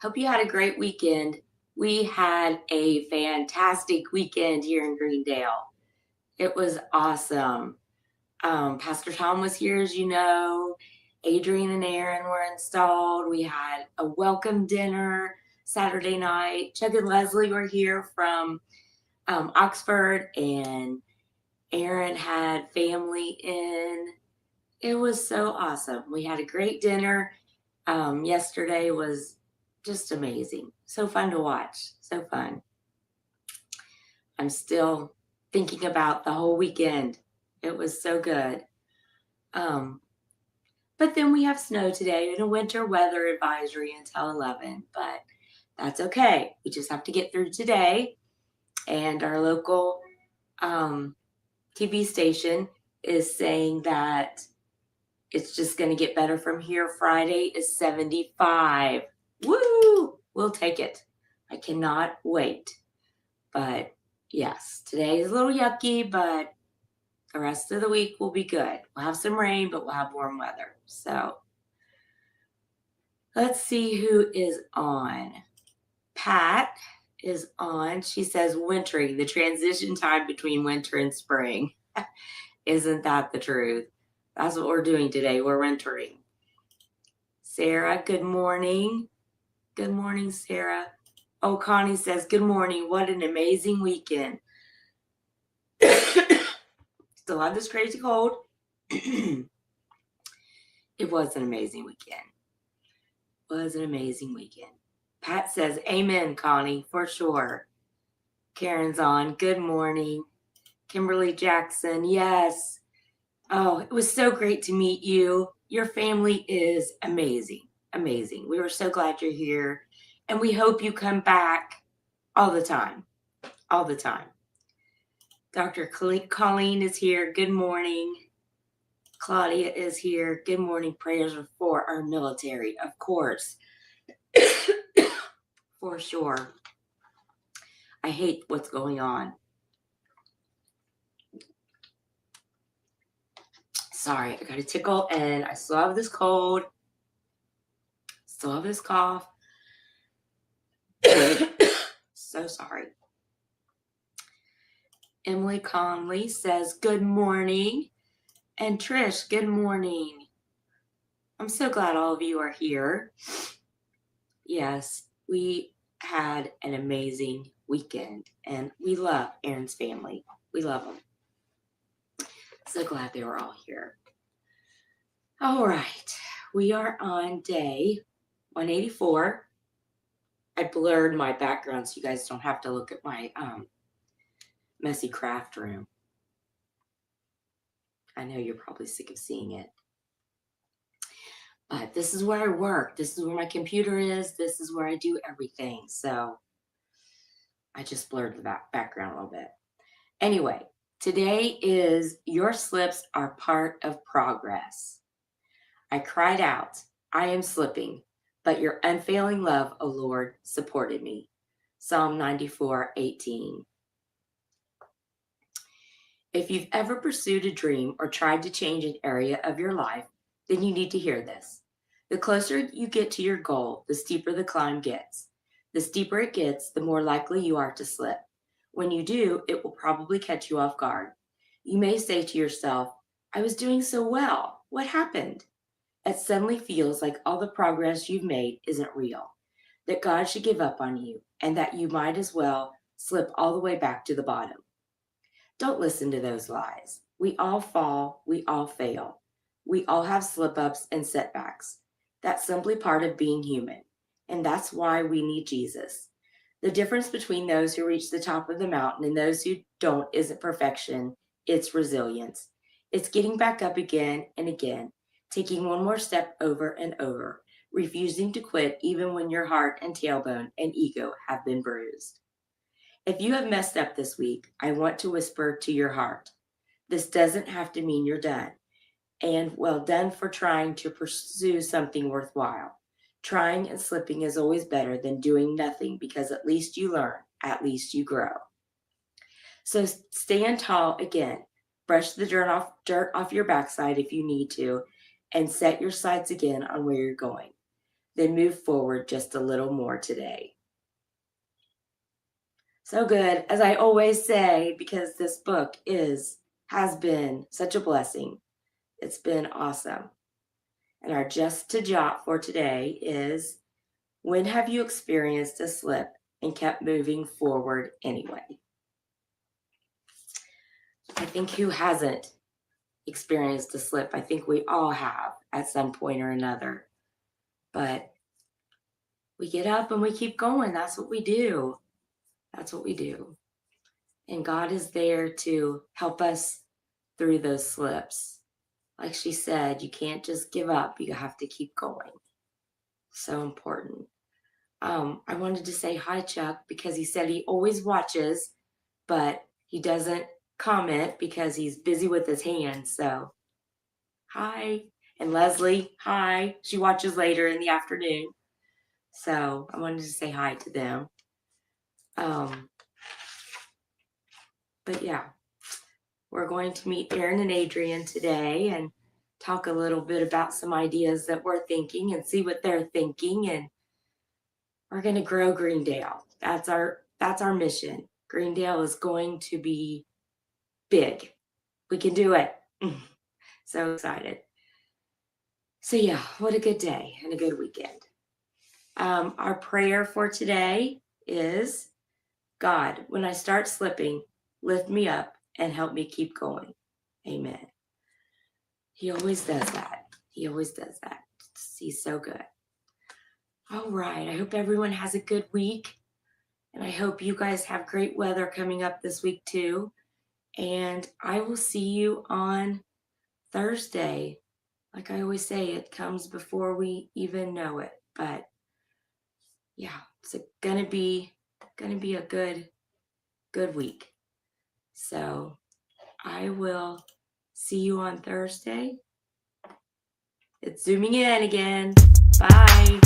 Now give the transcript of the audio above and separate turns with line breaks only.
Hope you had a great weekend. We had a fantastic weekend here in Greendale. It was awesome. Pastor Tom was here, as you know. Adrian and Aaron were installed. We had a welcome dinner Saturday night. Chuck and Leslie were here from Oxford, and Aaron had family in. It was so awesome. We had a great dinner. Yesterday was just amazing. So fun to watch. So fun. I'm still thinking about the whole weekend. It was so good. Um, but then we have snow today and a winter weather advisory until 11, but that's okay. We just have to get through today. And our local TV station is saying that it's just going to get better from here. Friday is 75. Woo! We'll take it. I cannot wait. But yes, today is a little yucky, but the rest of the week will be good. We'll have some rain, but we'll have warm weather. So let's see who is on. Pat is on. She says wintering, the transition time between winter and spring. Isn't that the truth? That's what we're doing today. We're wintering. Sarah, good morning. Good morning, Sarah. Oh, Connie says, good morning. What an amazing weekend. Still have this crazy cold. It was an amazing weekend. Was an amazing weekend. Pat says, amen, Connie, for sure. Karen's on. Good morning. Kimberly Jackson, yes. Oh, it was so great to meet you. Your family is amazing. Amazing. We were so glad you're here. And we hope you come back all the time. All the time. Dr. Colleen is here. Good morning. Claudia is here. Good morning. Prayers are for our military, of course. For sure. I hate what's going on. Sorry, I got a tickle and I still have this cold. Still have this cough. So sorry. Emily Conley says, good morning. And Trish, good morning. I'm so glad all of you are here. Yes, we had an amazing weekend and we love Aaron's family. We love them. So glad they were all here. All right, we are on day 184. I blurred my background so you guys don't have to look at my messy craft room. I know you're probably sick of seeing it. But this is where I work. This is where my computer is. This is where I do everything. So I just blurred the background a little bit. Anyway, today is your slips are part of progress. I cried out, I am slipping, but your unfailing love, O Lord, supported me. Psalm 94:18. If you've ever pursued a dream or tried to change an area of your life, then you need to hear this. The closer you get to your goal, the steeper the climb gets. The steeper it gets, the more likely you are to slip. When you do, it will probably catch you off guard. You may say to yourself, I was doing so well. What happened? It suddenly feels like all the progress you've made isn't real, that God should give up on you, and that you might as well slip all the way back to the bottom. Don't listen to those lies. We all fall, we all fail. We all have slip-ups and setbacks. That's simply part of being human, and that's why we need Jesus. The difference between those who reach the top of the mountain and those who don't isn't perfection, it's resilience. It's getting back up again and again, taking one more step over and over, refusing to quit even when your heart and tailbone and ego have been bruised. If you have messed up this week, I want to whisper to your heart, this doesn't have to mean you're done. And well done for trying to pursue something worthwhile. Trying and slipping is always better than doing nothing because at least you learn, at least you grow. So stand tall again. Brush the dirt off your backside if you need to, and set your sights again on where you're going. then move forward just a little more today. So good. As I always say, because this book has been such a blessing. It's been awesome. And our just to jot for today is, when have you experienced a slip and kept moving forward anyway? I think, who hasn't experienced a slip? I think we all have at some point or another. But we get up and we keep going. That's what we do. That's what we do. And God is there to help us through those slips. Like she said, you can't just give up. You have to keep going. So important. I wanted to say hi, Chuck, because he said he always watches, but he doesn't comment because he's busy with his hands. So hi. And Leslie, hi. She watches later in the afternoon. So I wanted to say hi to them. But yeah, we're going to meet Aaron and Adrian today and talk a little bit about some ideas that we're thinking and see what they're thinking. And we're going to grow Greendale. That's our mission. Greendale is going to be big. We can do it. So excited. So yeah, what a good day and a good weekend. Our prayer for today is, God, when I start slipping, lift me up and help me keep going. Amen. He always does that. He always does that. He's so good. All right. I hope everyone has a good week. And I hope you guys have great weather coming up this week too. And I will see you on Thursday. Like I always say, it comes before we even know it. But yeah, it's gonna be a good week. So I will see you on Thursday. It's zooming in again. Bye.